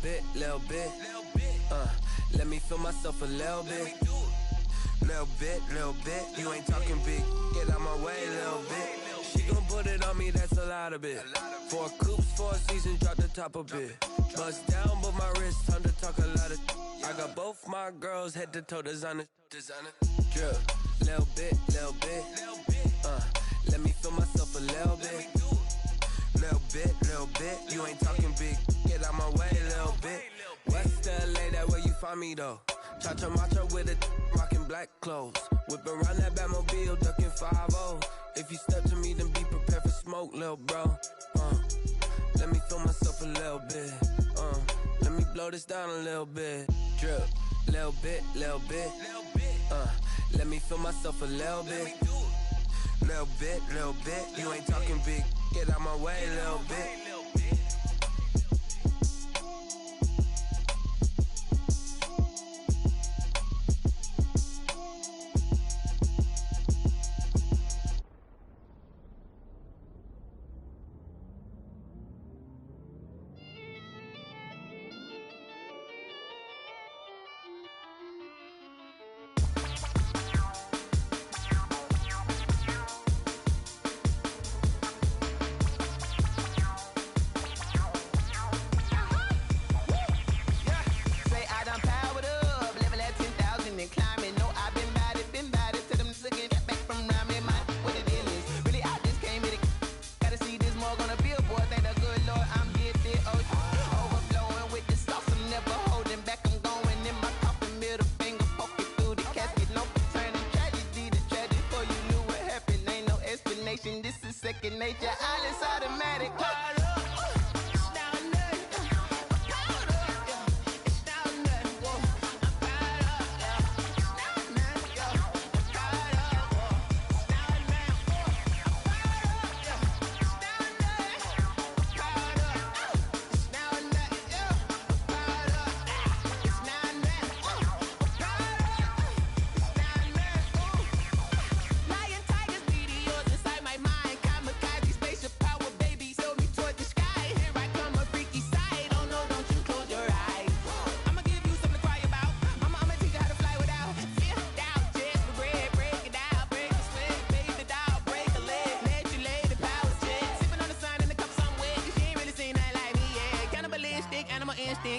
bit. Let me feel myself a little bit. Little bit. You ain't talking big. Get out my way, little bit. She gon' put it on me, that's a lot of it. 4 coops, 4 seasons, drop the top a bit. Bust down, but my wrist, time to talk a lot of. I got both my girls head to toe designer. Drip, little bit. Let me feel myself a little bit. Little bit. You ain't talking big. Get out my way, little bit. West LA, that where you find me though. Cha-cha matcha with a rockin' black clothes. Whip around that Batmobile, ducking 5-0. If you step to me, then be prepared for smoke, little bro. Let me feel myself a little bit. Let me blow this down a little bit. Drip, little bit. Let me feel myself a little bit. Little bit. You ain't talking big. Get out my way, little bit. Nature, all is automatic.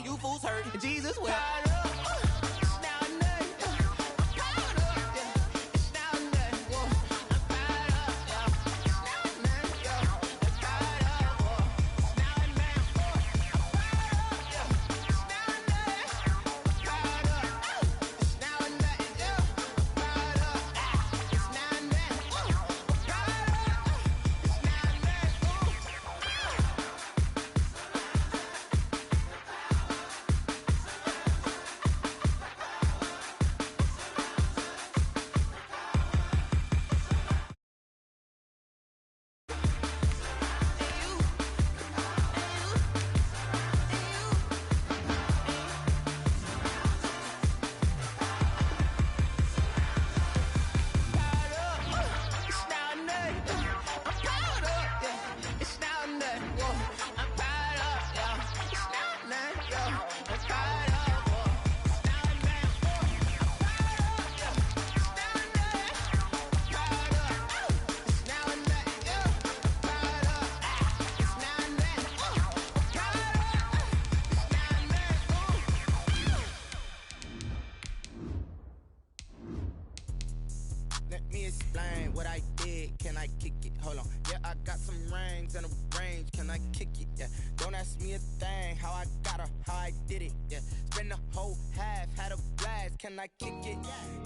You fools hurt. Jesus will. explain what I did. Can I kick it? Hold on. Yeah, I got some rings and a range. Can I kick it? Yeah. Don't ask me a thing. How I got her, how I did it. Yeah. Spend the whole half, had a blast. Can I kick it?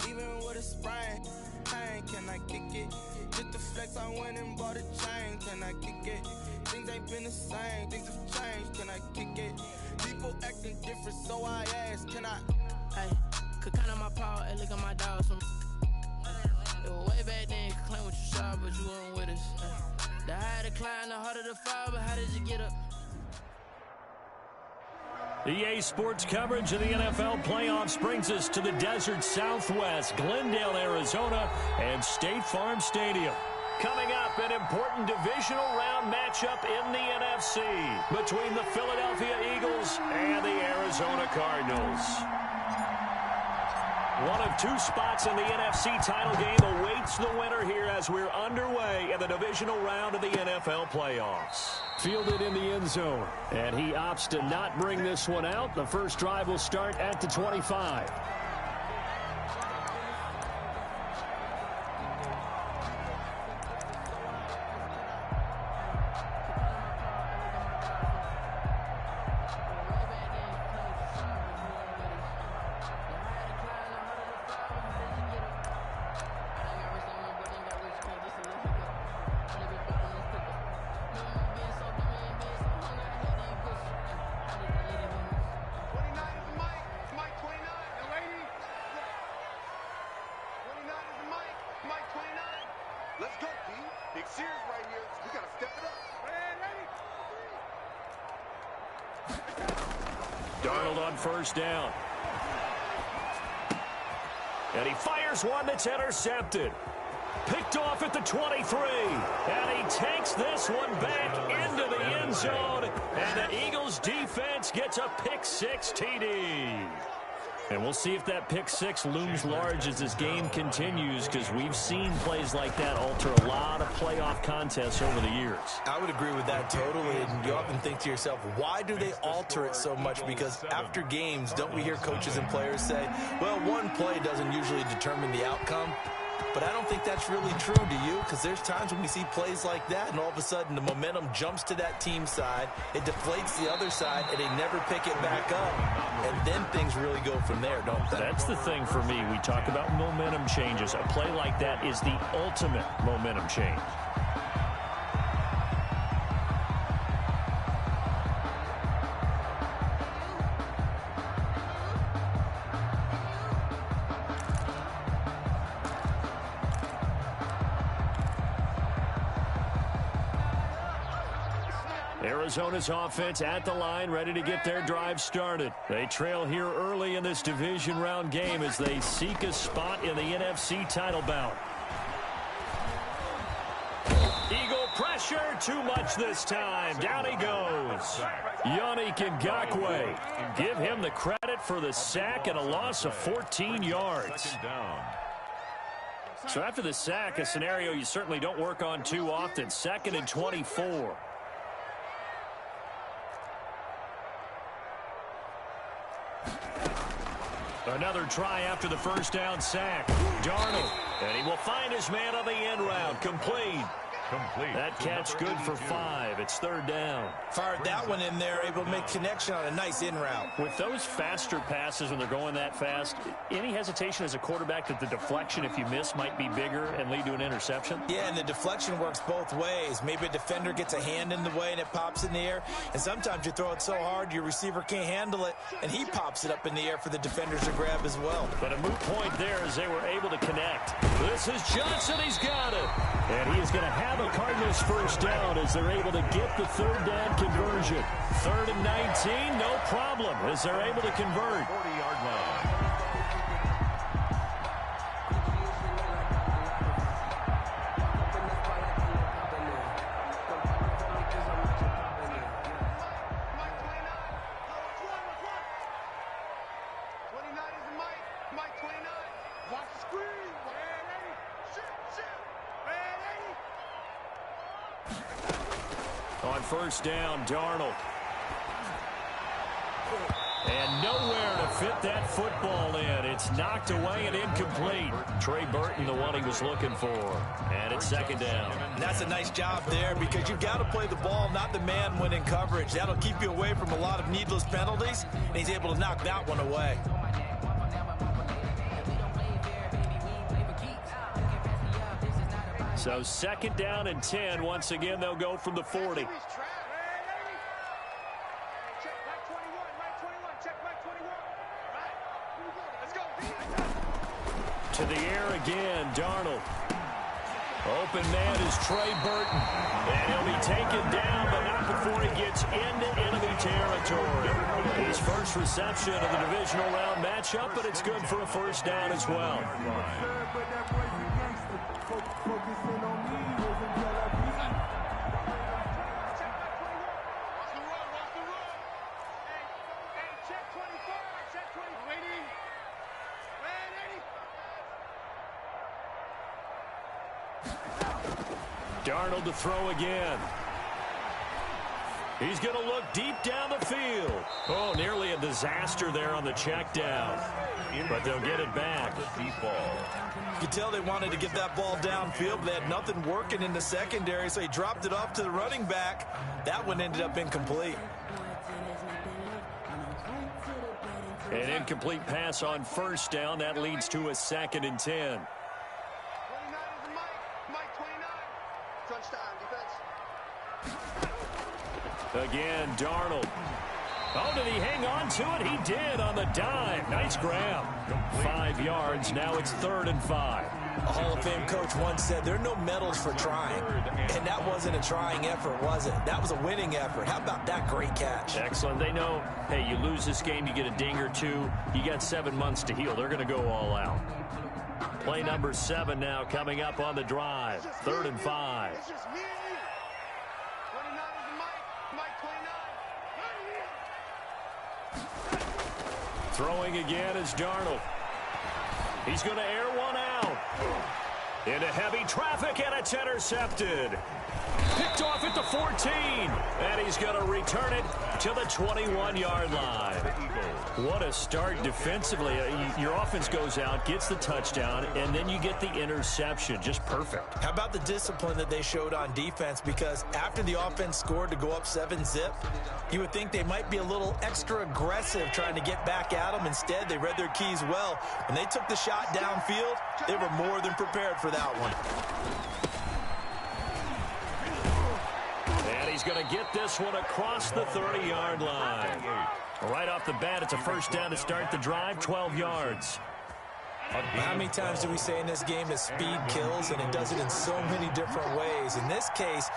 Even with a sprain. Pain, can I kick it? Just the flex, I went and bought a chain. Can I kick it? Things ain't been the same. Things have changed. Can I kick it? People acting different, so I ask, can I? Hey, could count on my power, hey, look at my dogs. It was way back then, you could claim what you saw, but you weren't with us. The higher the climb, the harder the fall, but how did you get up? EA Sports coverage of the NFL playoffs brings us to the desert Southwest, Glendale, Arizona, and State Farm Stadium. Coming up, an important divisional round matchup in the NFC between the Philadelphia Eagles and the Arizona Cardinals. One of two spots in the NFC title game awaits the winner here as we're underway in the divisional round of the NFL playoffs. Fielded in the end zone, and he opts to not bring this one out. The first drive will start at the 25. Let's go, D. Big Sears right here. We got to step it up. Darnold on first down. And he fires one that's intercepted. Picked off at the 23. And he takes this one back into the end zone. And the Eagles defense gets a pick six TD. And we'll see if that pick six looms large as this game continues, because we've seen plays like that alter a lot of playoff contests over the years. I would agree with that totally. And you often think to yourself, why do they alter it so much? Because after games, don't we hear coaches and players say, well, one play doesn't usually determine the outcome? But I don't think that's really true, do you? Because there's times when we see plays like that, and all of a sudden the momentum jumps to that team side, it deflates the other side, and they never pick it back up. And then things really go from there, don't they? That's the thing for me. We talk about momentum changes. A play like that is the ultimate momentum change. Arizona's offense at the line, ready to get their drive started. They trail here early in this division round game as they seek a spot in the NFC title bout. Eagle pressure, too much this time. Down he goes. Yannick Ngakoue. Give him the credit for the sack and a loss of 14 yards. So after the sack, a scenario you certainly don't work on too often. 2nd and 24. Another try after the first down sack. Darnold, and he will find his man on the end round. Complete. That catch good for 5. It's 3rd down. Fired that one in there, able to make connection on a nice in route. With those faster passes when they're going that fast, any hesitation as a quarterback that the deflection, if you miss, might be bigger and lead to an interception? Yeah, and the deflection works both ways. Maybe a defender gets a hand in the way and it pops in the air. And sometimes you throw it so hard your receiver can't handle it, and he pops it up in the air for the defenders to grab as well. But a moot point there as they were able to connect. This is Johnson. He's got it. And he is going to have a Cardinals first down as they're able to get the 3rd down conversion. 3rd and 19, no problem as they're able to convert. 40-yard line. On first down, Darnold. And nowhere to fit that football in. It's knocked away and incomplete. Trey Burton, the one he was looking for. And it's 2nd down. And that's a nice job there, because you've got to play the ball, not the man when in coverage. That'll keep you away from a lot of needless penalties, and he's able to knock that one away. So 2nd down and 10. Once again, they'll go from the 40. To the air again, Darnold. Open man is Trey Burton. And he'll be taken down, but not before he gets into enemy territory. His first reception of the divisional round matchup, but it's good for a first down as well. Check 20. Darnold to throw again. He's going to look deep down the field. Oh, nearly a disaster there on the check down. But they'll get it back. You could tell they wanted to get that ball downfield, but they had nothing working in the secondary, so he dropped it off to the running back. That one ended up incomplete. An incomplete pass on first down. That leads to a 2nd and 10. Again, Darnold. Oh, did he hang on to it? He did on the dive. Nice grab. 5 yards. Now it's 3rd and 5. A Hall of Fame coach once said there are no medals for trying. And that wasn't a trying effort, was it? That was a winning effort. How about that great catch? Excellent. They know, hey, you lose this game, you get a ding or two. You got 7 months to heal. They're going to go all out. Play number 7 now coming up on the drive. 3rd and 5. Throwing again is Darnold. He's going to air one out. Into heavy traffic, and it's intercepted. Picked off at the 14. And he's going to return it to the 21-yard line. What a start defensively. Your offense goes out, gets the touchdown, and then you get the interception. Just perfect. How about the discipline that they showed on defense? Because after the offense scored to go up 7-zip, you would think they might be a little extra aggressive trying to get back at them. Instead, they read their keys well. When they took the shot downfield, they were more than prepared for that one. And he's going to get this one across the 30-yard line. Right off the bat, it's a first down to start the drive, 12 yards. How many times do we say in this game that speed kills, and it does it in so many different ways? In this case,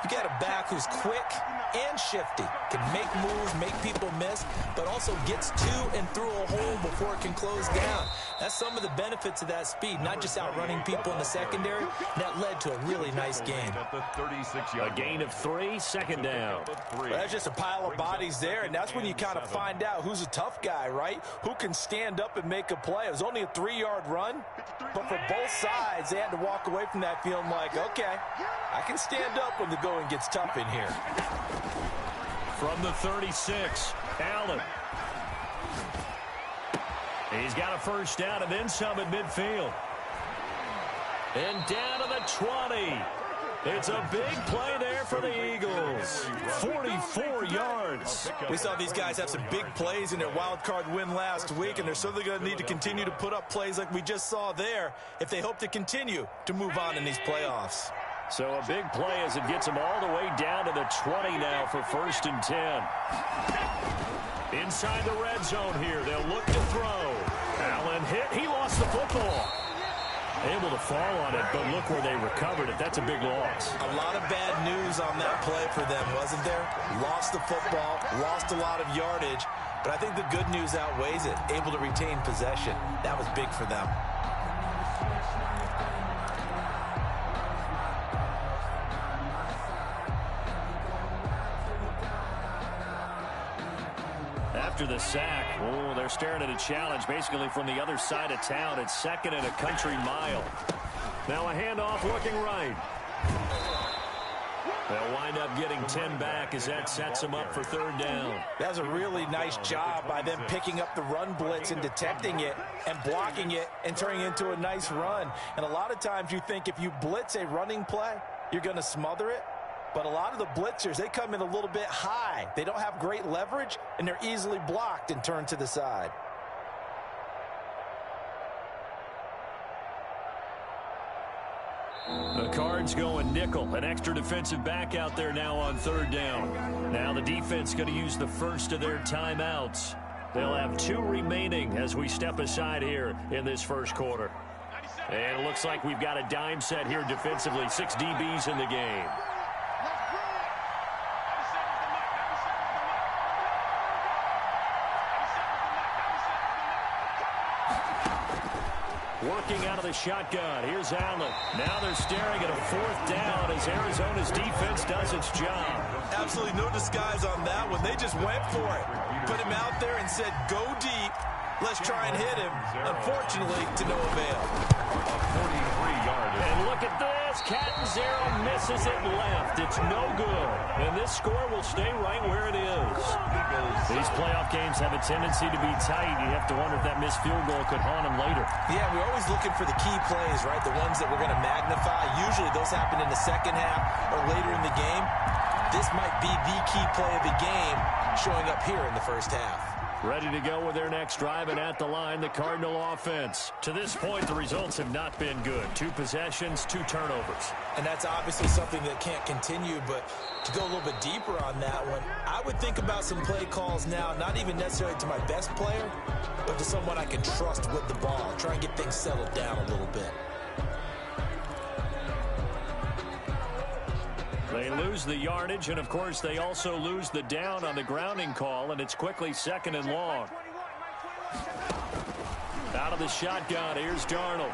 you got a back who's quick and shifty, can make moves, make people miss, but also gets to and through a hole before it can close down. That's some of the benefits of that speed, not just outrunning people in the secondary. That led to a really nice game. A gain of 3, 2nd down. Well, that's just a pile of bodies there, and that's when you kind of find out who's a tough guy, right? Who can stand up and make a play. It was only a 3-yard run, but for both sides, they had to walk away from that feeling like, okay, I can stand up when the going gets tough in here. From the 36, Allen. He's got a first down and then some at midfield. And down to the 20. It's a big play there for the Eagles. 44 yards. We saw these guys have some big plays in their wild card win last week, and they're certainly going to need to continue to put up plays like we just saw there if they hope to continue to move on in these playoffs. So a big play as it gets them all the way down to the 20 now for 1st and 10. Inside the red zone here. They'll look to throw. Allen hit. He lost the football. Able to fall on it, but look where they recovered it. That's a big loss. A lot of bad news on that play for them, wasn't there? Lost the football, lost a lot of yardage, but I think the good news outweighs it. Able to retain possession. That was big for them. After the sack, they're staring at a challenge basically from the other side of town. It's 2nd and a country mile. Now a handoff looking right. They'll wind up getting 10 back as that sets them up for 3rd down. That's a really nice job by them picking up the run blitz and detecting it and blocking it and turning it into a nice run. And a lot of times you think if you blitz a running play, you're going to smother it. But a lot of the blitzers, they come in a little bit high. They don't have great leverage, and they're easily blocked and turned to the side. The Cards going nickel. An extra defensive back out there now on 3rd down. Now the defense going to use the first of their timeouts. They'll have 2 remaining as we step aside here in this first quarter. And it looks like we've got a dime set here defensively. 6 DBs in the game. Working out of the shotgun. Here's Allen. Now they're staring at a 4th down as Arizona's defense does its job. Absolutely no disguise on that one. They just went for it. put him out there and said, go deep. Let's try and hit him. Unfortunately, to no avail. A 43-yard. And look at this. Catanzaro misses it left. It's no good. And this score will stay right where it is. These playoff games have a tendency to be tight. You have to wonder if that missed field goal could haunt them later. Yeah, we're always looking for the key plays, right? The ones that we're going to magnify. Usually those happen in the second half or later in the game. This might be the key play of the game showing up here in the first half. Ready to go with their next drive, and at the line, the Cardinal offense. To this point, the results have not been good. 2 possessions, 2 turnovers. And that's obviously something that can't continue, but to go a little bit deeper on that one, I would think about some play calls now, not even necessarily to my best player, but to someone I can trust with the ball. Try and get things settled down a little bit. They lose the yardage, and, of course, they also lose the down on the grounding call, and it's quickly 2nd and long. Out of the shotgun, here's Darnold.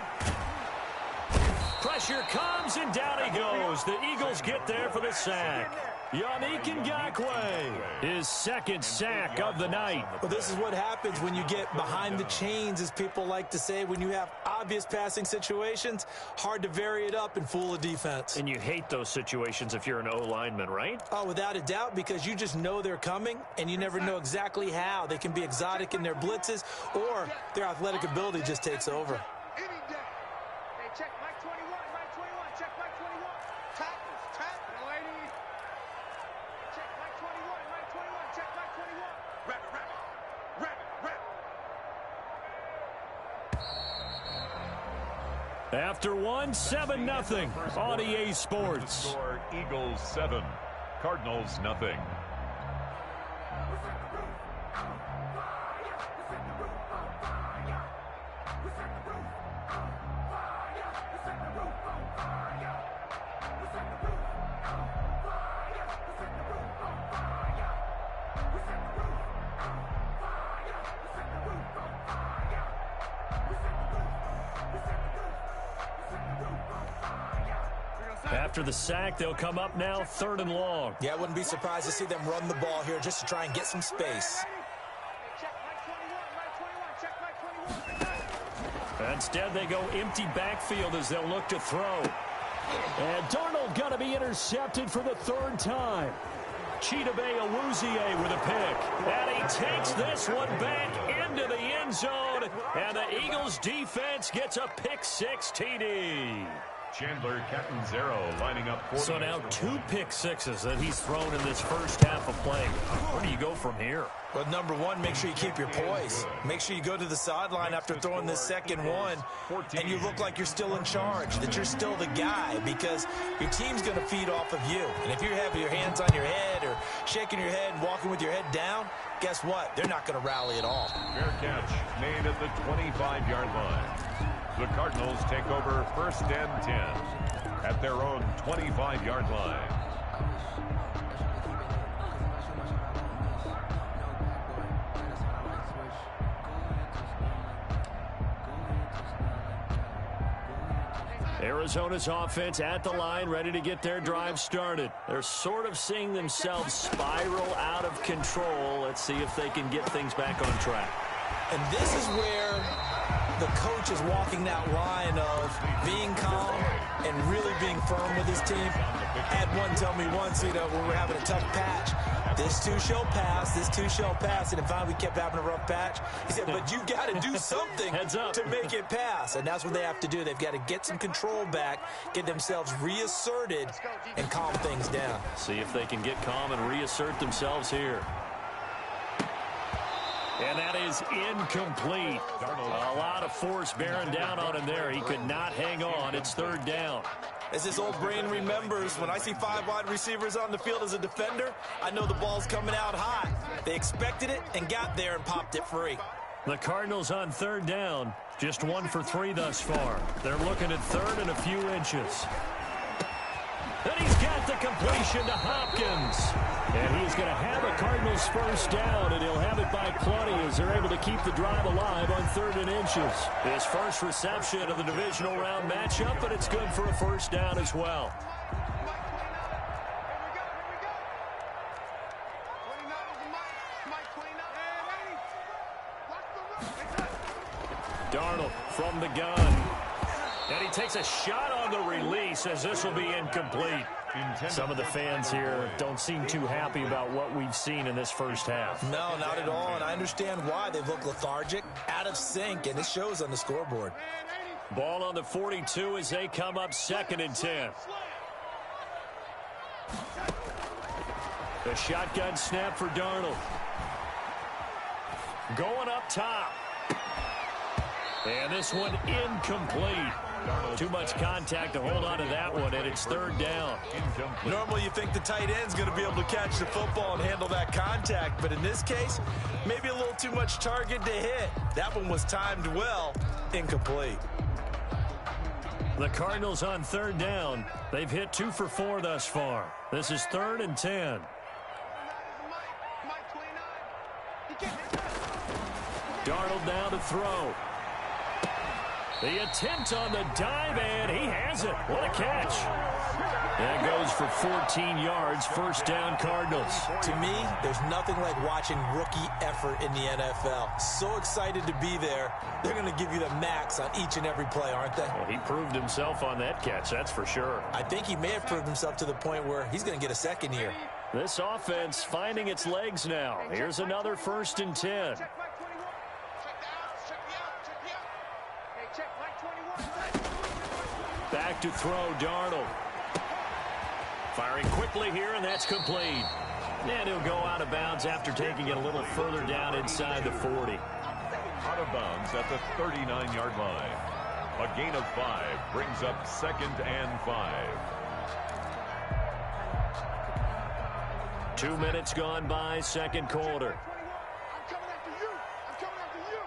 Pressure comes, and down he goes. The Eagles get there for the sack. Yannick Ngakoue, his 2nd sack of the night. Well, this is what happens when you get behind the chains, as people like to say. When you have obvious passing situations, hard to vary it up and fool a defense. And you hate those situations if you're an O-lineman, right? Oh, without a doubt, because you just know they're coming, and you never know exactly how. They can be exotic in their blitzes, or their athletic ability just takes over. After 7-0 on EA Sports. Score Eagles 7, Cardinals nothing. After the sack, they'll come up now 3rd and long. Yeah, I wouldn't be surprised to see them run the ball here just to try and get some space. Instead, they go empty backfield as they'll look to throw. And Darnold going to be intercepted for the 3rd time. Chidobe Awuzie with a pick. And he takes this one back into the end zone. And the Eagles defense gets a pick-6 TD. Chandler Catanzaro lining up for So now 2 pick-6s that he's thrown in this first half of play. Where do you go from here? Well, number one, make sure you keep your poise. Make sure you go to the sideline after throwing this second one, and you look like you're still in charge, that you're still the guy, because your team's going to feed off of you. And if you have your hands on your head or shaking your head and walking with your head down, guess what? They're not going to rally at all. Fair catch made at the 25-yard line. The Cardinals take over 1st and 10 at their own 25-yard line. Arizona's offense at the line, ready to get their drive started. They're sort of seeing themselves spiral out of control. Let's see if they can get things back on track. And this is where the coach is walking that line of being calm and really being firm with his team. Had one tell me once, when we're having a tough patch, this too shall pass, this too shall pass. And finally we kept having a rough patch. He said, but you got to do something to make it pass. And that's what they have to do. They've got to get some control back, get themselves reasserted, and calm things down. See if they can get calm and reassert themselves here. And that is incomplete. A lot of force bearing down on him there. He could not hang on. It's 3rd down. As his old brain remembers, when I see 5 wide receivers on the field as a defender, I know the ball's coming out hot. They expected it and got there and popped it free. The Cardinals on 3rd down. Just 1 for 3 thus far. They're looking at 3rd and a few inches. And he's got the completion to Hopkins. And he's going to have a Cardinals 1st down, and he'll have it by plenty as they're able to keep the drive alive on 3rd and inches. His first reception of the divisional round matchup, but it's good for a 1st down as well. Darnold from the gun. And he takes a shot on the release as this will be incomplete. Some of the fans here don't seem too happy about what we've seen in this first half. No, not at all, and I understand why. They've looked lethargic, out of sync, and it shows on the scoreboard. Ball on the 42 as they come up 2nd and 10. The shotgun snap for Darnold. Going up top. And this one incomplete. Too much contact to hold on to that one, and it's 3rd down. Normally you think the tight end's going to be able to catch the football and handle that contact, but in this case, maybe a little too much target to hit. That one was timed well, incomplete. The Cardinals on 3rd down. They've hit 2 for 4 thus far. This is 3rd and 10. Darnold now to throw. The attempt on the dive, and he has it. What a catch. That goes for 14 yards, 1st down Cardinals. To me, there's nothing like watching rookie effort in the NFL. So excited to be there. They're going to give you the max on each and every play, aren't they? Well, he proved himself on that catch, that's for sure. I think he may have proved himself to the point where he's going to get a second year. This offense finding its legs now. Here's another 1st and 10. Back to throw, Darnold. Firing quickly here, and that's complete. And he'll go out of bounds after taking it a little further down inside the 40. Out of bounds at the 39-yard line. A gain of 5 brings up 2nd and 5. 2 minutes gone by, 2nd quarter. I'm coming after you. I'm coming after you.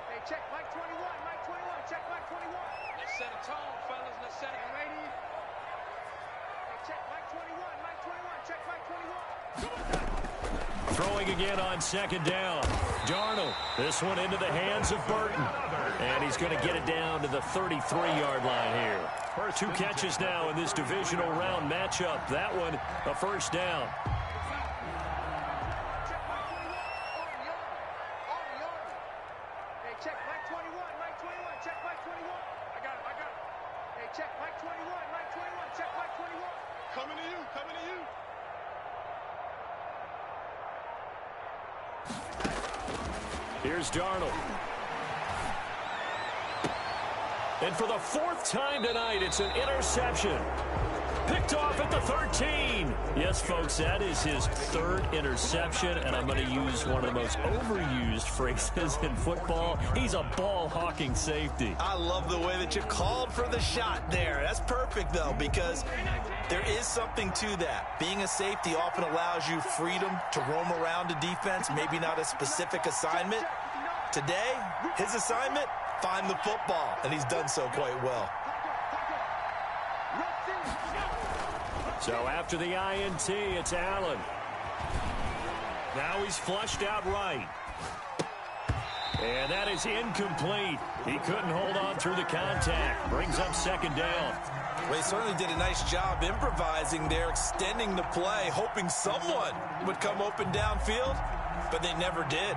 Hey, check Mike 21. Mike 21. Check Mike 21. Let's set a tone, fellas. Let's set it. Ready? Hey, check Mike 21. Mike 21. Check Mike 21. Throwing again on 2nd down. Darnold. This one into the hands of Burton. And he's going to get it down to the 33-yard line here. 2 catches now in this divisional round matchup. That one, a 1st down. Check Mike 21, Mike 21, check Mike 21. I got it. Hey, check Mike 21, Mike 21, check Mike 21. Coming to you, coming to you. Here's Darnold. And for the 4th time tonight, it's an interception. Picked off at the 13. Yes, folks, that is his 3rd interception, and I'm going to use one of the most overused phrases in football. He's a ball-hawking safety. I love the way that you called for the shot there. That's perfect, though, because there is something to that. Being a safety often allows you freedom to roam around a defense, maybe not a specific assignment. Today, his assignment, find the football, and he's done so quite well. So after the INT, it's Allen. Now he's flushed out right. And that is incomplete. He couldn't hold on through the contact. Brings up 2nd down. Well, he certainly did a nice job improvising there, extending the play, hoping someone would come open downfield, but they never did.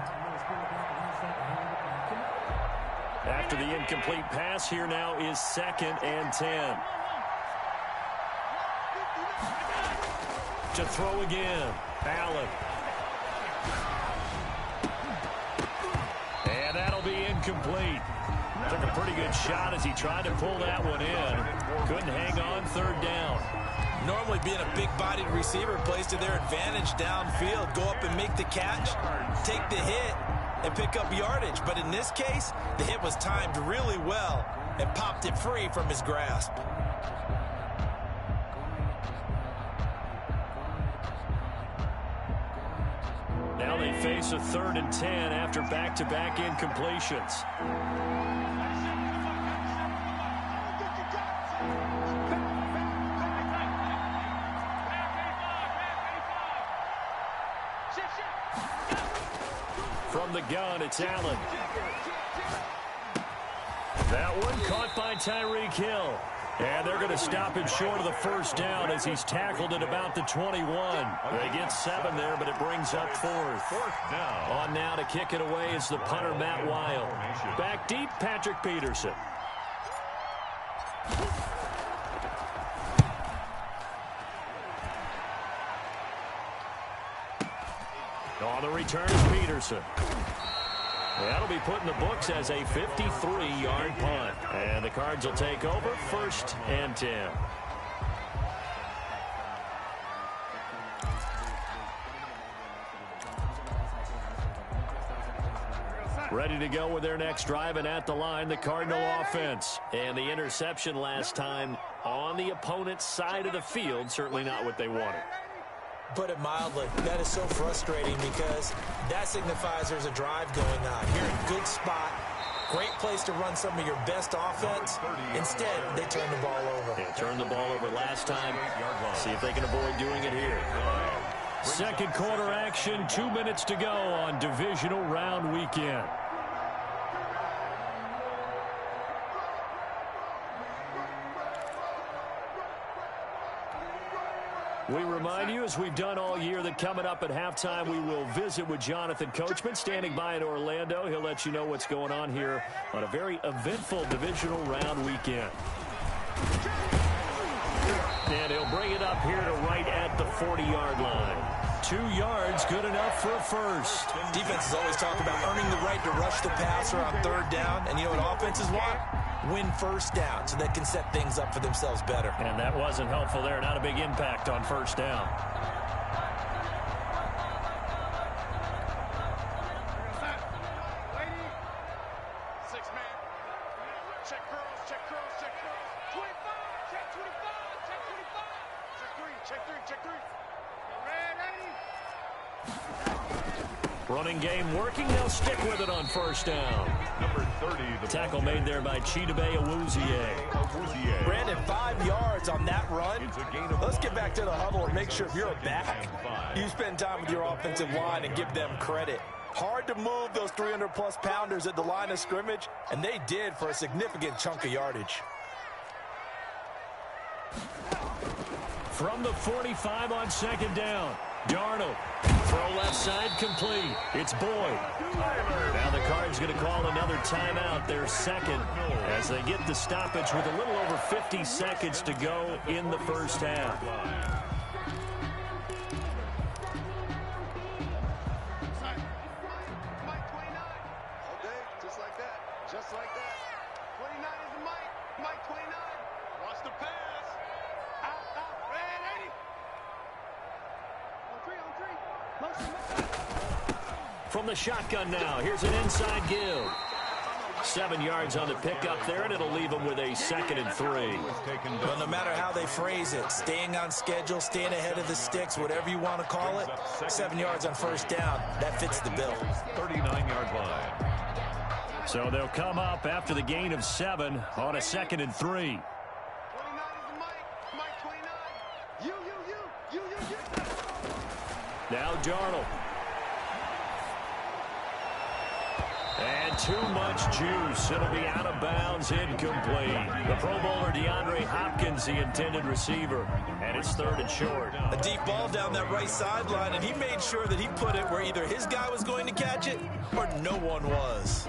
After the incomplete pass, here now is 2nd and 10. To throw again, Allen. And that'll be incomplete. Took a pretty good shot as he tried to pull that one in. Couldn't hang on, 3rd down. Normally being a big-bodied receiver plays to their advantage downfield. Go up and make the catch, take the hit, and pick up yardage. But in this case, the hit was timed really well and popped it free from his grasp. Now they face a 3rd and 10 after back-to-back incompletions. From the gun, it's Allen. That one caught by Tyreek Hill. And they're going to stop him short of the first down as he's tackled at about the 21. They get 7 there, but it brings up 4th down. On now to kick it away is the punter, Matt Weil. Back deep, Patrick Peterson. On the return is Peterson. That'll be put in the books as a 53-yard punt. And the Cards will take over 1st and 10. Ready to go with their next drive, and at the line, the Cardinal offense. And the interception last time on the opponent's side of the field, certainly not what they wanted. Put it mildly, that is so frustrating because that signifies there's a drive going on. You're in a good spot, great place to run some of your best offense. Instead, they turn the ball over. They turned the ball over last time. See if they can avoid doing it here. Second quarter action, 2 minutes to go on divisional round weekend. We remind you, as we've done all year, that coming up at halftime, we will visit with Jonathan Coachman, standing by in Orlando. He'll let you know what's going on here on a very eventful divisional round weekend. And he'll bring it up here to right at the 40-yard line. 2 yards, good enough for a first. Defenses always talk about earning the right to rush the passer on 3rd down. And you know what offenses want? Win first down so they can set things up for themselves better. And that wasn't helpful there. Not a big impact on first down. Running game working. They'll stick with it on first down. Number 30. The tackle made there by Chidobe Awuzie. Brandon, 5 yards on that run. Let's get back to the huddle and make sure if you're a back, you spend time with your offensive line and give them credit. Hard to move those 300-plus pounders at the line of scrimmage, and they did for a significant chunk of yardage. From the 45 on second down, Darnold. Throw left side complete. It's Boyd. Now the Cards going to call another timeout, their second, as they get the stoppage with a little over 50 seconds to go in the first half. Just like that. Just like that. 29 is the Mike. Mike 29. Watch the pass. Out, red 80. On 3. From the shotgun now, here's an inside give. 7 yards on the pickup there, and it'll leave them with a 2nd and 3. Well, no matter how they phrase it, staying on schedule, staying ahead of the sticks, whatever you want to call it, 7 yards on first down, that fits the bill. 39-yard line. So they'll come up after the gain of 7 on a 2nd and 3. 29 is the Mike. Mike 29. You. Now Darnold. And too much juice. It'll be out of bounds, incomplete. The Pro Bowler DeAndre Hopkins, the intended receiver. And it's 3rd and short. A deep ball down that right sideline, and he made sure that he put it where either his guy was going to catch it or no one was.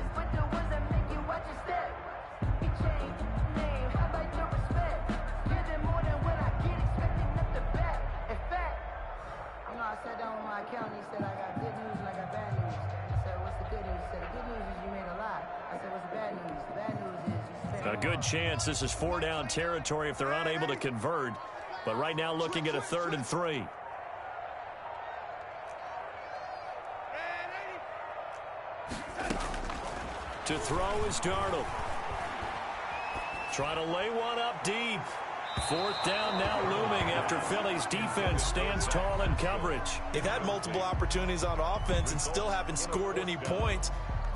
I sat down with my accountant. He said, I got good news and I got bad news. I said, what's the good news? He said, the good news is you made a lot. I said, what's the bad news? The bad news is you spent A good chance this is 4-down territory if they're unable to convert. But right now looking at a 3rd and 3. To throw is Darnold. Trying to lay one up deep. 4th down now looming after Philly's defense stands tall in coverage. They've had multiple opportunities on offense and still haven't scored any points.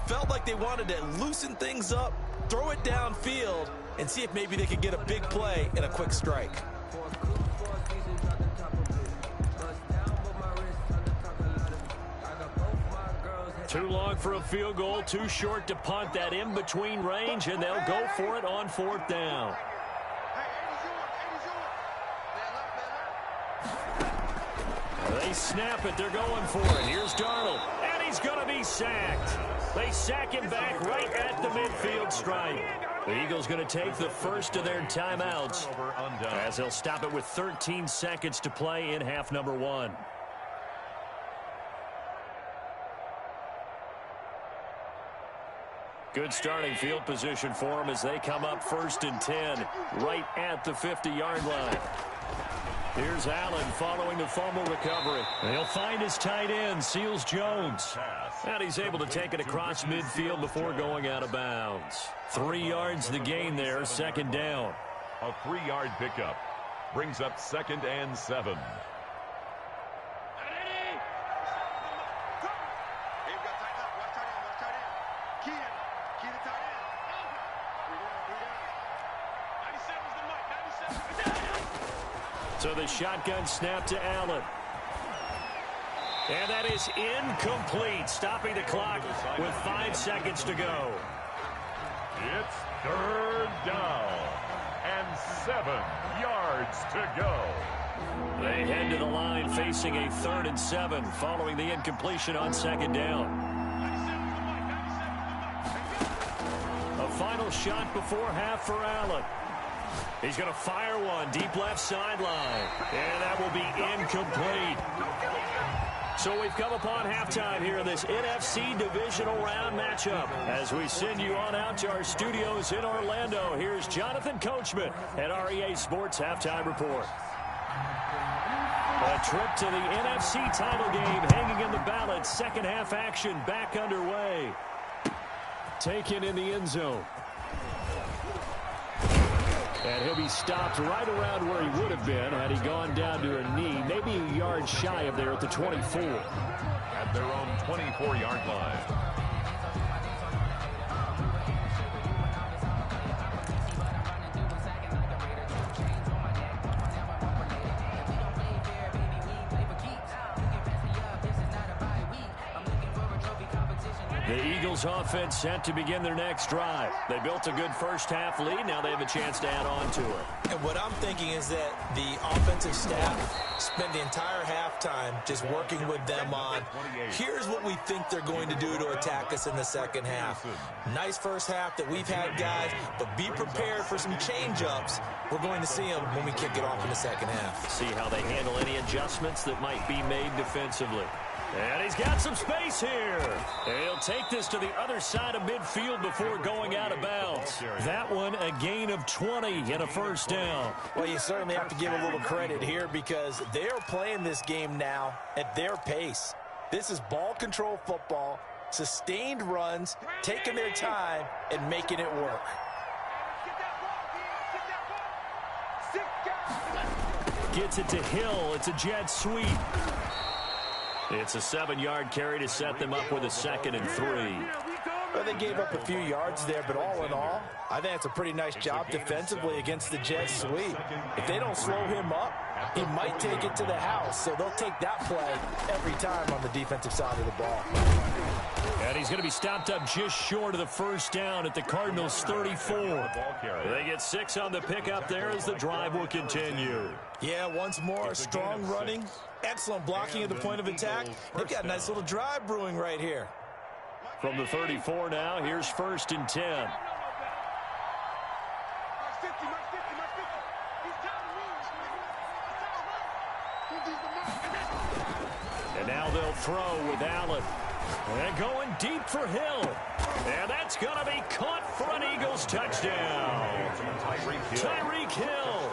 Felt like they wanted to loosen things up, throw it downfield, and see if maybe they could get a big play and a quick strike. Too long for a field goal, too short to punt that in-between range, and they'll go for it on 4th down. They snap it. They're going for it. Here's Darnold. And he's going to be sacked. They sack him back right at the midfield stripe. The Eagles going to take the first of their timeouts as they'll stop it with 13 seconds to play in half number 1. Good starting field position for them as they come up 1st and 10 right at the 50-yard line. Here's Allen following the fumble recovery. And he'll find his tight end, Seals Jones. And he's able to take it across midfield before going out of bounds. 3 yards the gain there, 2nd down. A 3-yard pickup brings up 2nd and 7. So the shotgun snap to Allen. And that is incomplete, stopping the clock with 5 seconds to go. It's 3rd down and 7 yards to go. They head to the line facing a 3rd and 7 following the incompletion on 2nd down. A final shot before half for Allen. He's going to fire one deep left sideline. And that will be incomplete. So we've come upon halftime here in this NFC Divisional Round matchup. As we send you on out to our studios in Orlando, here's Jonathan Coachman at REA Sports Halftime Report. A trip to the NFC title game hanging in the balance. Second half action back underway. Taken in the end zone. And he'll be stopped right around where he would have been had he gone down to a knee, maybe a yard shy of there at the 24. At their own 24-yard line. The Eagles offense set to begin their next drive. They built a good first half lead. Now they have a chance to add on to it. And what I'm thinking is that the offensive staff spent the entire halftime just working with them on, here's what we think they're going to do to attack us in the second half. Nice first half that we've had, guys, but be prepared for some change-ups. We're going to see them when we kick it off in the second half. See how they handle any adjustments that might be made defensively. And he's got some space here. And he'll take this to the other side of midfield before going out of bounds. That one, a gain of 20 and a first down. Well, you certainly have to give a little credit here because they're playing this game now at their pace. This is ball control football, sustained runs, taking their time, and making it work. Gets it to Hill. It's a jet sweep. It's a 7-yard carry to set them up with a 2nd and 3. Well, they gave up a few yards there, but all in all, I think it's a pretty nice job defensively against the jet sweep. If they don't slow him up, he might take it to the house, so they'll take that play every time on the defensive side of the ball. And he's going to be stopped up just short of the first down at the Cardinals' 34. They get 6 on the pickup there as the drive will continue. Yeah, once more, strong running, excellent blocking at the point of attack. They've got a nice little drive brewing right here. From the 34 now, here's 1st and 10. And now they'll throw with Allen. And going deep for Hill. And that's going to be caught for an Eagles touchdown. Tyreek Hill,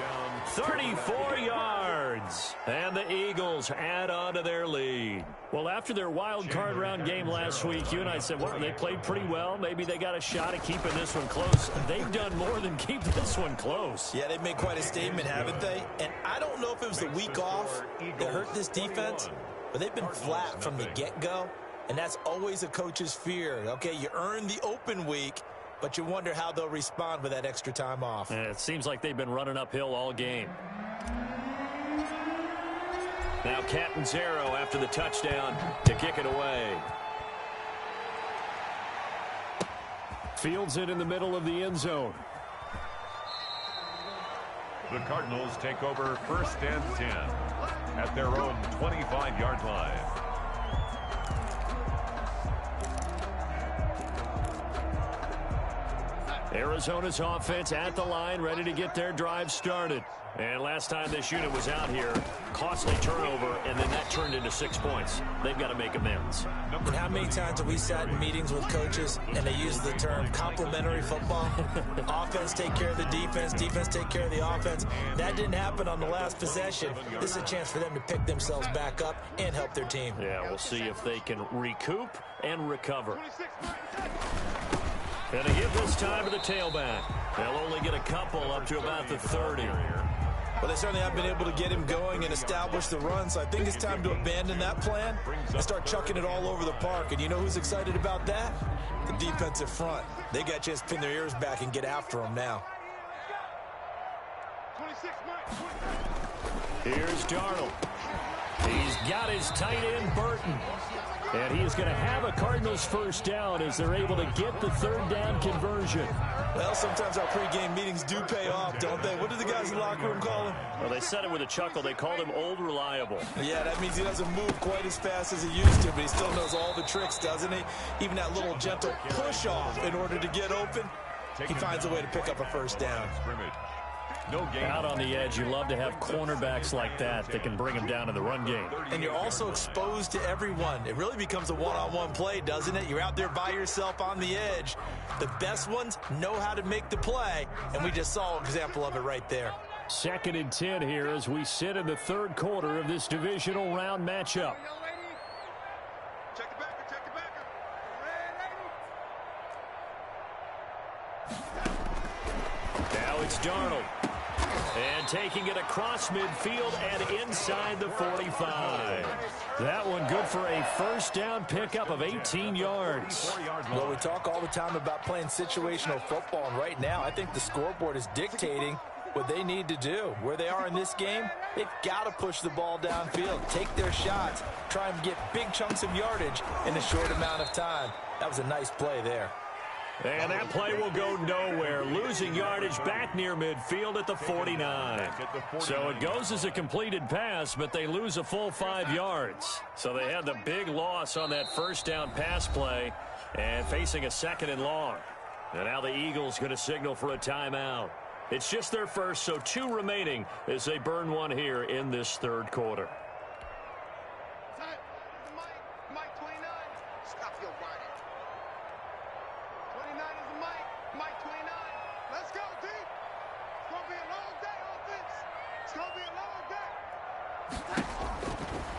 34 yards. And the Eagles add on to their lead. Well, after their wild card round game last week, you and I said, well, they played pretty well. Maybe they got a shot at keeping this one close. They've done more than keep this one close. Yeah, they've made quite a statement, haven't they? And I don't know if it was the week off that hurt this defense, but they've been flat from the get-go. And that's always a coach's fear. Okay, you earn the open week, but you wonder how they'll respond with that extra time off. And it seems like they've been running uphill all game. Now Catanzaro after the touchdown to kick it away. Fields it in the middle of the end zone. The Cardinals take over 1st and 10. at their own 25-yard line. Arizona's offense at the line, ready to get their drive started. And last time this unit was out here, costly turnover, and then that turned into 6 points. They've got to make amends. And how many times have we sat in meetings with coaches and they use the term complementary football? Offense take care of the defense, defense take care of the offense. That didn't happen on the last possession. This is a chance for them to pick themselves back up and help their team. Yeah, we'll see if they can recoup and recover. And they give this time to the tailback. They'll only get a couple up to about the 30. Well, they certainly have been able to get him going and establish the run, so I think it's time to abandon that plan and start chucking it all over the park. And you know who's excited about that? The defensive front. They got a chance to pin their ears back and get after him now. Here's Darnold. He's got his tight end, Burton. And he is going to have a Cardinals first down as they're able to get the third down conversion. Well, sometimes our pregame meetings do pay off, don't they? What do the guys in the locker room call him? Well, they said it with a chuckle. They called him Old Reliable. Yeah, that means he doesn't move quite as fast as he used to, but he still knows all the tricks, doesn't he? Even that little gentle push-off in order to get open, he finds a way to pick up a first down. Out on the edge, you love to have cornerbacks like that can bring him down in the run game. And you're also exposed to everyone. It really becomes a one-on-one play, doesn't it? You're out there by yourself on the edge. The best ones know how to make the play, and we just saw an example of it right there. 2nd and 10 here as we sit in the third quarter of this divisional round matchup. Now it's Darnold. And taking it across midfield and inside the 45. That one good for a first down pickup of 18 yards. Well, we talk all the time about playing situational football, and right now I think the scoreboard is dictating what they need to do. Where they are in this game, they've got to push the ball downfield, take their shots, try and get big chunks of yardage in a short amount of time. That was a nice play there. And that play will go nowhere, losing yardage back near midfield at the 49. So it goes as a completed pass, but they lose a full 5 yards. So they had the big loss on that first down pass play and facing a 2nd and long. And now the Eagles going to signal for a timeout. It's just their first, so 2 remaining as they burn one here in this third quarter.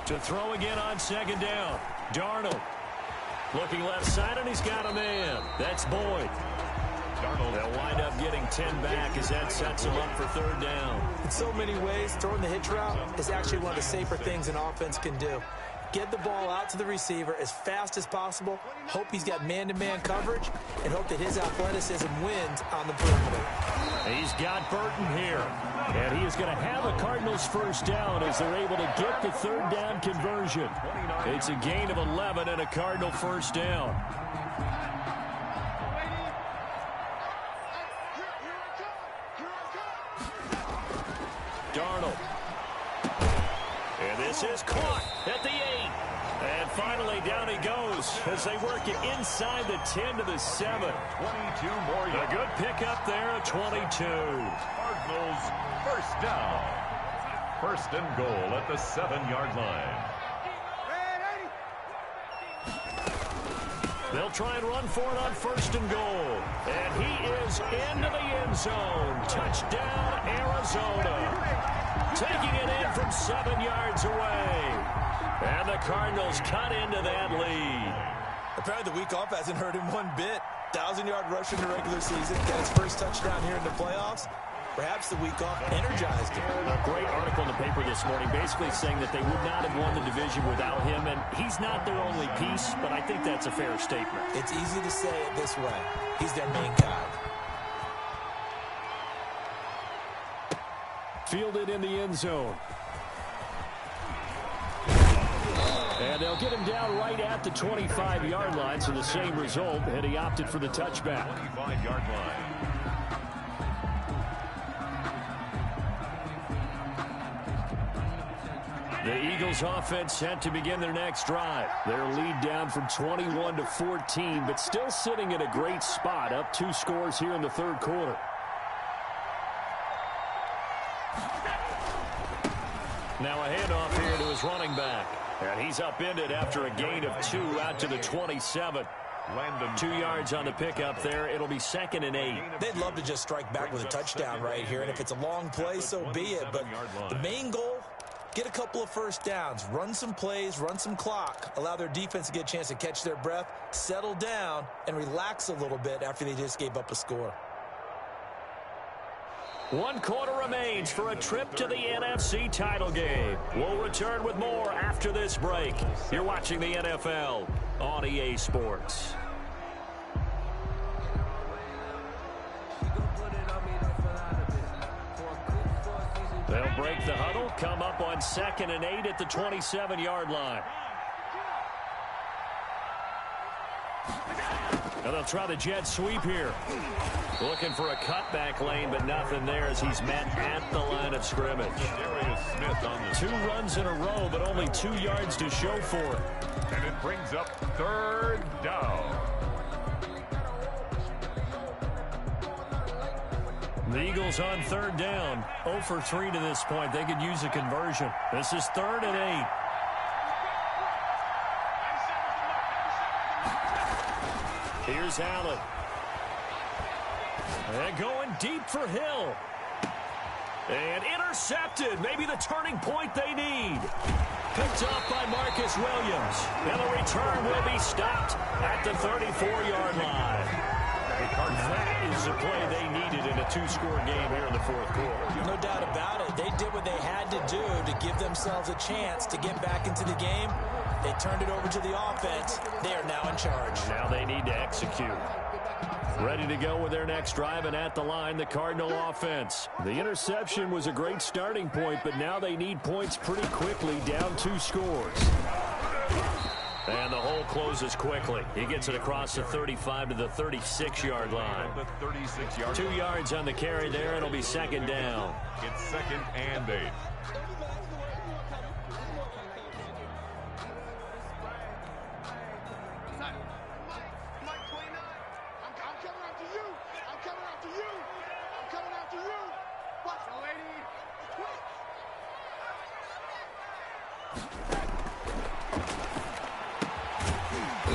To throw again on 2nd down. Darnold looking left side, and he's got a man. That's Boyd. They'll wind up getting 10 back as that sets him up for 3rd down. In so many ways, throwing the hitch route is actually one of the safer things an offense can do. Get the ball out to the receiver as fast as possible, hope he's got man-to-man coverage, and hope that his athleticism wins on the perimeter. He's got Burton here, and he is going to have a Cardinals first down as they're able to get the 3rd down conversion. It's a gain of 11 and a Cardinal first down. Darnold. And this is caught at the 8. And finally down he goes as they work it inside the 10 to the 7. 22 more yards. A good pickup there at 22. Cardinals first down. 1st and goal at the 7-yard line. They'll try and run for it on 1st and goal. And he is into the end zone. Touchdown, Arizona. Taking it in from 7 yards away. And the Cardinals cut into that lead. Apparently the week off hasn't hurt him one bit. 1,000-yard rush in the regular season. Got his first touchdown here in the playoffs. Perhaps the week off energized him. A great article in the paper this morning basically saying that they would not have won the division without him. And he's not their only piece, but I think that's a fair statement. It's easy to say it this way. He's their main guy. Fielded in the end zone. And they'll get him down right at the 25-yard line, so the same result, and he opted for the touchback. 25-yard line. The Eagles offense set to begin their next drive. Their lead down from 21 to 14, but still sitting in a great spot, up 2 scores here in the third quarter. Now a handoff here to his running back. And he's upended after a gain of 2 out to the 27. 2 yards on the pickup there. It'll be 2nd and 8. They'd love to just strike back with a touchdown right here, and if it's a long play, so be it. But the main goal, get a couple of first downs, run some plays, run some clock, allow their defense to get a chance to catch their breath, settle down, and relax a little bit after they just gave up a score. 1 quarter remains for a trip to the NFC title game. We'll return with more after this break. You're watching the NFL on EA Sports. They'll break the huddle, come up on 2nd and 8 at the 27-yard line. And they'll try the jet sweep here. Looking for a cutback lane, but nothing there as he's met at the line of scrimmage. Smith on the 2 runs in a row, but only 2 yards to show for it. And it brings up 3rd down. The Eagles on 3rd down. 0 for 3 to this point. They could use a conversion. This is 3rd and 8. Here's Allen. And going deep for Hill. And intercepted. Maybe the turning point they need. Picked off by Marcus Williams. And the return will be stopped at the 34-yard line. That is the play they needed in a 2-score game here in the 4th quarter. No doubt about it. They did what they had to do to give themselves a chance to get back into the game. They turned it over to the offense. They are now in charge. Now they need to execute. Ready to go with their next drive, and at the line, the Cardinal offense. The interception was a great starting point, but now they need points pretty quickly, down 2 scores. And the hole closes quickly. He gets it across the 35 to the 36-yard line. 2 yards on the carry there. It'll be 2nd down. It's 2nd and 8.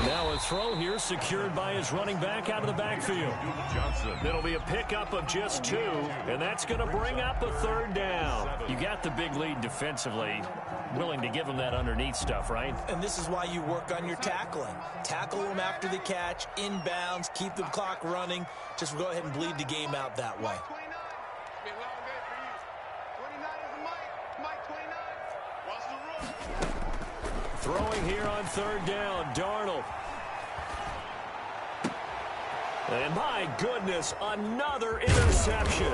Now a throw here secured by his running back out of the backfield. It'll be a pickup of just 2, and that's going to bring up a 3rd down. You got the big lead defensively. Willing to give them that underneath stuff, right? And this is why you work on your tackling. Tackle them after the catch, inbounds, keep the clock running. Just go ahead and bleed the game out that way. Throwing here on 3rd down, Darnold. And my goodness, another interception.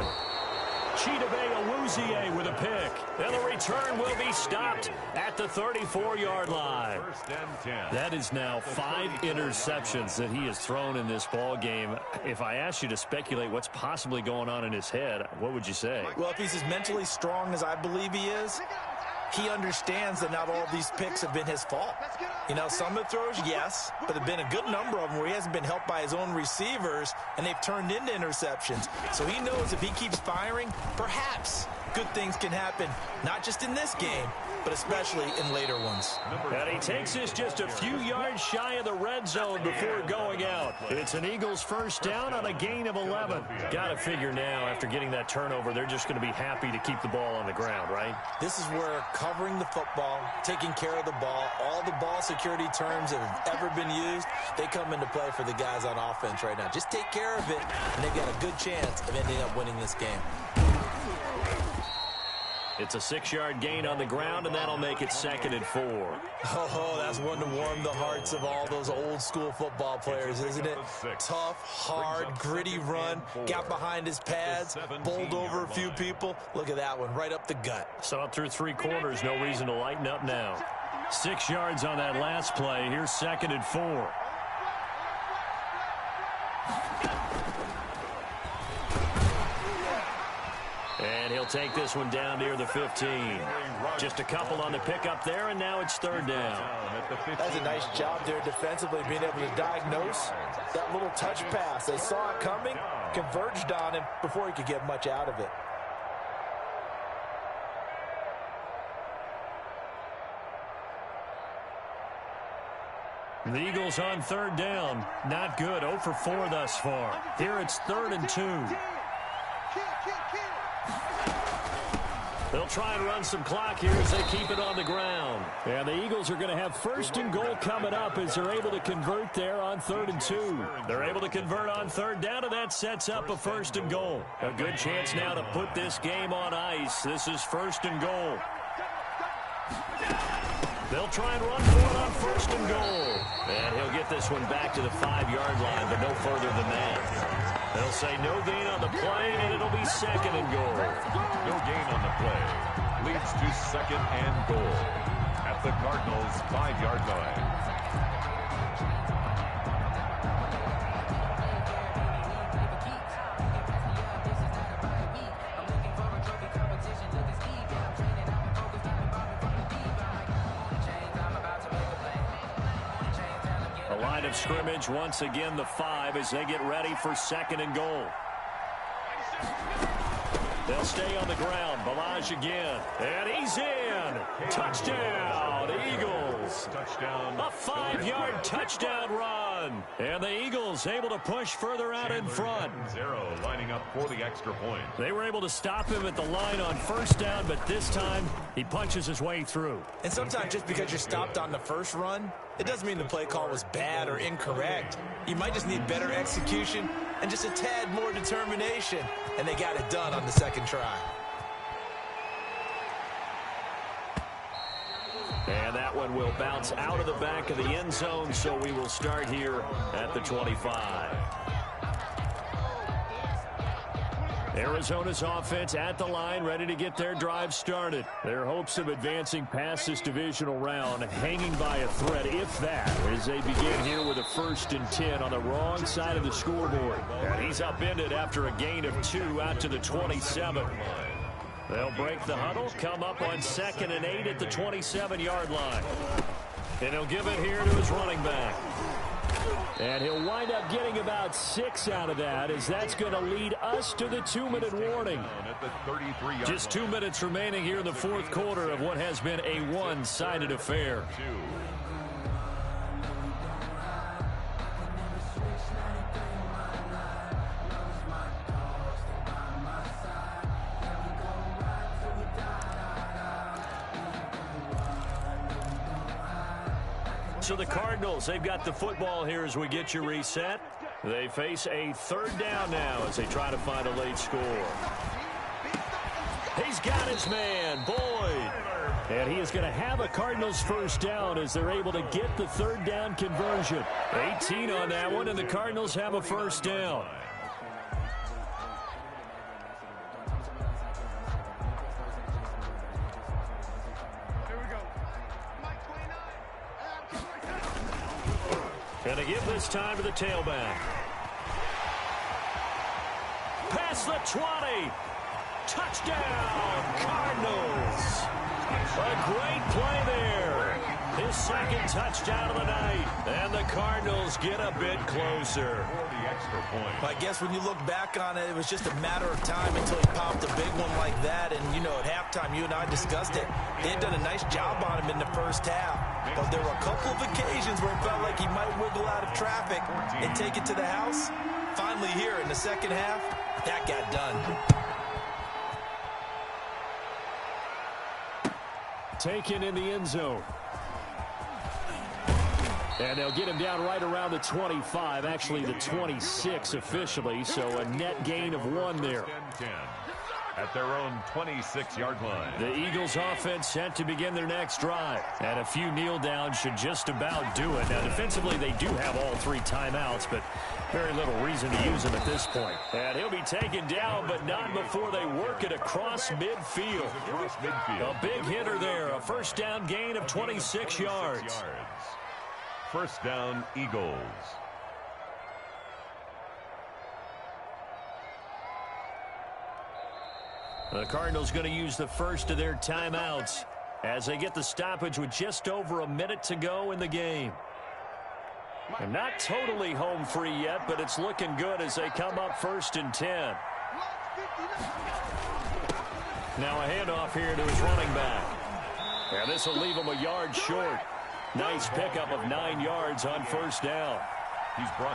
Chidobe Awuzie with a pick. And the return will be stopped at the 34-yard line. 1st and 10. That is now 5 interceptions that he has thrown in this ball game. If I asked you to speculate what's possibly going on in his head, what would you say? Well, if he's as mentally strong as I believe he is, he understands that not all of these picks have been his fault. You know, some of the throws, yes, but there have been a good number of them where he hasn't been helped by his own receivers, and they've turned into interceptions. So he knows if he keeps firing, perhaps good things can happen, not just in this game, but especially in later ones. And he takes this just a few yards shy of the red zone before going out. It's an Eagles 1st down on a gain of 11. Got to figure now, after getting that turnover, they're just going to be happy to keep the ball on the ground, right? This is where covering the football, taking care of the ball, all the ball security terms that have ever been used, they come into play for the guys on offense right now. Just take care of it, and they've got a good chance of ending up winning this game. It's a 6-yard gain on the ground, and that'll make it 2nd and 4. Oh, that's one to warm the hearts of all those old-school football players, isn't it? Tough, hard, gritty run, got behind his pads, bowled over a few people. Look at that one, right up the gut. Saw it through 3 quarters, no reason to lighten up now. 6 yards on that last play. Here's 2nd and 4. And he'll take this one down near the 15. Just a couple on the pickup there, and now it's third down. That's a nice job there defensively, being able to diagnose that little touch pass. They saw it coming, converged on him before he could get much out of it. The Eagles on third down. Not good. 0 for 4 thus far. Here it's 3rd and 2. They'll try and run some clock here as they keep it on the ground. And the Eagles are going to have 1st and goal coming up as they're able to convert there on 3rd and 2. They're able to convert on 3rd down, and that sets up a 1st and goal. A good chance now to put this game on ice. This is 1st and goal. They'll try and run for it on 1st and goal. And he'll get this one back to the 5-yard line, but no further than that. They'll say no gain on the play, and it'll be 2nd and goal. No gain on the play. Leads to 2nd and goal at the Cardinals' 5-yard line. Line of scrimmage once again the 5 as they get ready for 2nd and goal. They'll stay on the ground. Balaj again, and he's in. Touchdown, Eagles. Touchdown. A 5-yard touchdown run, and the Eagles able to push further out in front. 0 lining up for the extra point. They were able to stop him at the line on 1st down, but this time he punches his way through. And sometimes just because you're stopped on the first run, it doesn't mean the play call was bad or incorrect. You might just need better execution and just a tad more determination. And they got it done on the 2nd try. And that one will bounce out of the back of the end zone, so we will start here at the 25. Arizona's offense at the line, ready to get their drive started. Their hopes of advancing past this divisional round hanging by a thread, if that, as they begin here with a 1st and 10 on the wrong side of the scoreboard. And he's upended after a gain of 2 out to the 27. They'll break the huddle, come up on 2nd and 8 at the 27-yard line. And he'll give it here to his running back. And he'll wind up getting about 6 out of that, as that's going to lead us to the 2-minute warning. Just 2 minutes remaining here in the 4th quarter of what has been a one-sided affair. So the Cardinals, they've got the football here as we get you reset. They face a 3rd down now as they try to find a late score. He's got his man, Boyd. And he is going to have a Cardinals 1st down as they're able to get the 3rd down conversion. 18 on that one, and the Cardinals have a 1st down. And to give this time to the tailback. Past the 20. Touchdown, Cardinals. A great play there. His 2nd touchdown of the night. And the Cardinals get a bit closer. I guess when you look back on it, it was just a matter of time until he popped a big one like that. And, you know, at halftime, you and I discussed it. They had done a nice job on him in the 1st half. But there were a couple of occasions where it felt like he might wiggle out of traffic and take it to the house. Finally here in the 2nd half, that got done. Taken in the end zone. And they'll get him down right around the 25, actually the 26 officially, so a net gain of 1 there. At their own 26-yard line. The Eagles offense set to begin their next drive. And a few kneel downs should just about do it. Now defensively they do have all 3 timeouts, but very little reason to use them at this point. And he'll be taken down, but not before they work it across midfield. A big hitter there, a 1st down gain of 26 yards. 1st down, Eagles. The Cardinals going to use the first of their timeouts as they get the stoppage with just over a minute to go in the game. And not totally home free yet, but it's looking good as they come up 1st and 10. Now a handoff here to his running back. And this will leave him a yard short. Nice pickup of 9 yards on 1st down.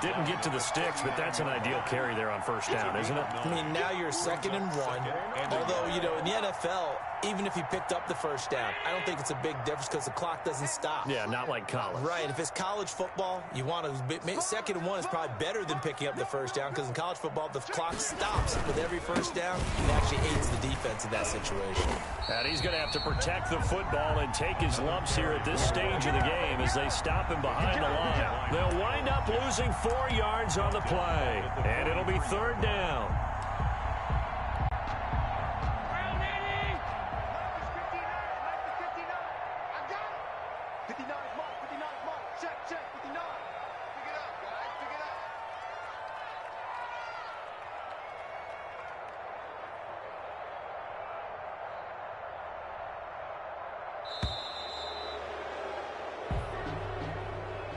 Didn't get to the sticks, but that's an ideal carry there on 1st down, isn't it? I mean, now you're 2nd and 1. Although, you know, in the NFL, even if he picked up the 1st down, I don't think it's a big difference because the clock doesn't stop. Yeah, not like college. Right. If it's college football, you want to 2nd and 1 is probably better than picking up the 1st down because in college football, the clock stops with every 1st down. It actually aids the defense in that situation. And he's going to have to protect the football and take his lumps here at this stage of the game as they stop him behind the line. They'll wind up losing 4 yards on the play, and it'll be 3rd down.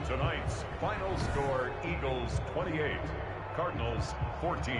Tonight's final score, Eagles 28, Cardinals 14.